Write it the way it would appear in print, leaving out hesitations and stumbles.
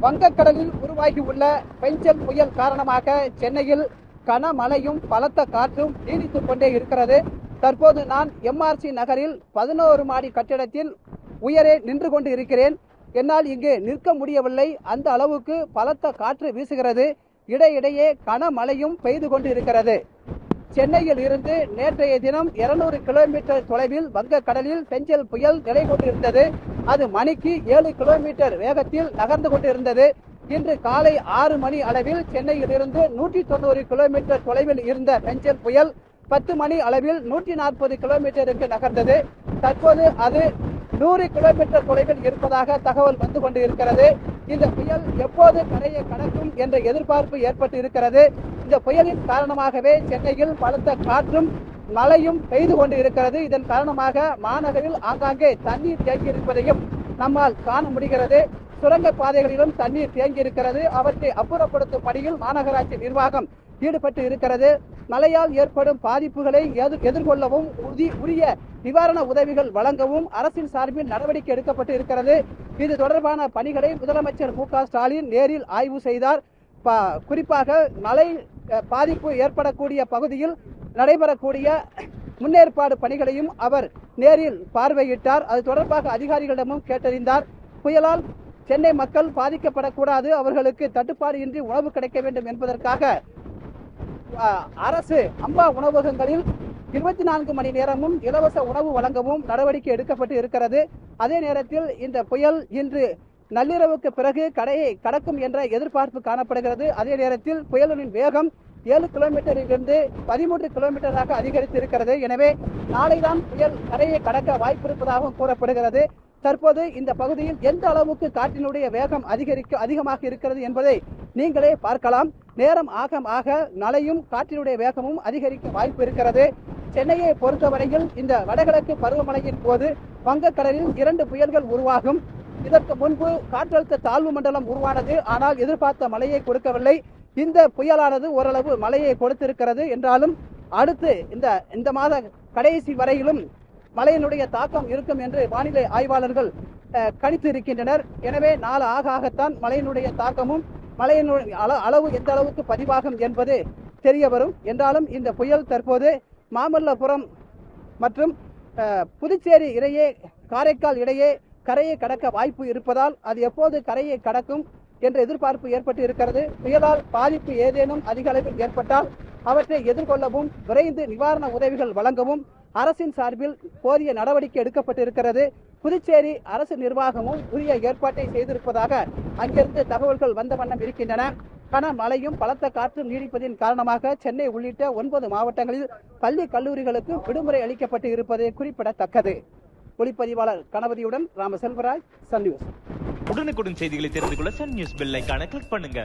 வங்கக்கடலில் உருவாகியுள்ள பெஞ்சல் புயல் காரணமாக சென்னையில் கனமழையும் பலத்த காற்றும் நீடித்துக் கொண்டே இருக்கிறது. தற்போது நான் எம்ஆர்சி நகரில் 11 மாடி கட்டிடத்தில் உயரே நின்று கொண்டு இருக்கிறேன். என்னால் இங்கு நிற்க முடியவில்லை. அந்த அளவுக்கு பலத்த காற்று வீசுகிறது. இடையிடையே கனமழையும் பெய்து கொண்டு இருக்கிறது. சென்னையில் இருந்து நேற்றைய தினம் 200 கிலோமீட்டர் தொலைவில் வங்கக்கடலில் பெஞ்சல் புயல் நிலை கொண்டிருந்தது. அது மணிக்கு 7 கிலோமீட்டர் வேகத்தில் நகர்ந்து கொண்டிருந்தது. இன்று காலை 6 மணி அளவில் சென்னையில் இருந்து 190 கிலோமீட்டர் தொலைவில் இருந்த பெஞ்சல் புயல் 10 மணி அளவில் 140 கிலோமீட்டருக்கு நகர்ந்தது. தற்போது அது 100 கிலோமீட்டர் தொலைவில் இருப்பதாக தகவல் வந்து கொண்டு இருக்கிறது. இந்த புயல் எப்போது கரையை கடக்கும் என்ற எதிர்பார்ப்பு ஏற்பட்டு இருக்கிறது. இந்த புயலின் காரணமாகவே சென்னையில் பலத்த காற்றும் மழையும் பெய்து கொண்டு இருக்கிறது. இதன் காரணமாக மாநகரில் ஆங்காங்கே தண்ணீர் தேங்கி இருப்பதையும் நம்மால் காண முடிகிறது. சுரங்க பாதைகளிலும் தண்ணீர் தேங்கி இருக்கிறது. அவற்றை அப்புறப்படுத்தும் பணியில் மாநகராட்சி நிர்வாகம் ஈடுபட்டு இருக்கிறது. மழையால் ஏற்படும் பாதிப்புகளை எதிர்கொள்ளவும் உரிய நிவாரண உதவிகள் வழங்கவும் அரசின் சார்பில் நடவடிக்கை எடுக்கப்பட்டு இருக்கிறது. இது தொடர்பான பணிகளை முதலமைச்சர் மு.க. ஸ்டாலின் நேரில் ஆய்வு செய்தார். குறிப்பாக மழை பாதிப்பு ஏற்படக்கூடிய பகுதியில் நடைபெறக்கூடிய முன்னேற்பாடு பணிகளையும் அவர் நேரில் பார்வையிட்டார். அது தொடர்பாக அதிகாரிகளிடமும் கேட்டறிந்தார். புயலால் சென்னை மக்கள் பாதிக்கப்படக்கூடாது, அவர்களுக்கு தட்டுப்பாடு இன்றி உணவு கிடைக்க வேண்டும் என்பதற்காக அரசு அம்பா உணவகங்களில் 24 மணி நேரமும் இலவச உணவு வழங்கவும் நடவடிக்கை எடுக்கப்பட்டு இருக்கிறது. அதே நேரத்தில் இந்த புயல் இன்று நள்ளிரவுக்கு பிறகு கரையை கடக்கும் என்ற எதிர்பார்ப்பு காணப்படுகிறது. அதே நேரத்தில் புயலின் வேகம் 7 கிலோமீட்டரிலிருந்து 13 கிலோமீட்டராக அதிகரித்து இருக்கிறது. எனவே நாளைதான் புயல் கரையை கடக்க வாய்ப்பு இருப்பதாகவும் கூறப்படுகிறது. தற்போது இந்த பகுதியில் எந்த அளவுக்கு காற்றினுடைய வேகம் அதிகமாக இருக்கிறது என்பதை நீங்களே பார்க்கலாம். நேரம் ஆக மழையும் காற்றினுடைய வேகமும் அதிகரிக்க வாய்ப்பு இருக்கிறது. சென்னையை பொறுத்தவரையில் இந்த வடகிழக்கு பருவமழையின் போது வங்கக்கடலில் 2 புயல்கள் உருவாகும். இதற்கு முன்பு காற்றழுத்த தாழ்வு மண்டலம் உருவானது. ஆனால் எதிர்பார்த்த மழையை கொடுக்கவில்லை. இந்த புயலானது ஓரளவு மழையை கொடுத்திருக்கிறது என்றாலும் அடுத்து இந்த மாத கடைசி வரையிலும் மழையினுடைய தாக்கம் இருக்கும் என்று வானிலை ஆய்வாளர்கள் கணித்து இருக்கின்றனர். எனவே நாள் ஆகத்தான் மழையினுடைய தாக்கமும் மழையினுடைய அளவு எந்த அளவுக்கு பதிவாகும் என்பது தெரிய வரும். என்றாலும் இந்த புயல் தற்போது மாமல்லபுரம் மற்றும் புதுச்சேரி இடையே காரைக்கால் இடையே கரையை கடக்க வாய்ப்பு இருப்பதால் அது எப்போது கரையை கடக்கும் என்ற எதிர்பார்ப்பு ஏற்பட்டு இருக்கிறது. புயலால் பாதிப்பு ஏதேனும் அதிக அளவில் ஏற்பட்டால் அவற்றை எதிர்கொள்ளவும் விரைந்து நிவாரண உதவிகள் வழங்கவும் அரசின் சார்பில் போதிய நடவடிக்கை எடுக்கப்பட்டு இருக்கிறது. புதுச்சேரி அரசு நிர்வாகமும் உரிய ஏற்பாட்டை செய்திருப்பதாக அங்கிருந்து தகவல்கள் வந்த வண்ணம் இருக்கின்றன. கனமழையும் பலத்த காற்றும் நீடிப்பதின் காரணமாக சென்னை உள்ளிட்ட 9 மாவட்டங்களில் பள்ளி கல்லூரிகளுக்கு விடுமுறை அளிக்கப்பட்டு இருப்பது குறிப்பிடத்தக்கது. ஒளிப்பதிவாளர் கணபதியுடன் ராமசெல்வராஜ், சன் நியூஸ். உடனுக்குடன் செய்திகளை தெரிந்து கொள்ள சன் நியூஸ் பெல் ஐகானை கிளிக் பண்ணுங்க.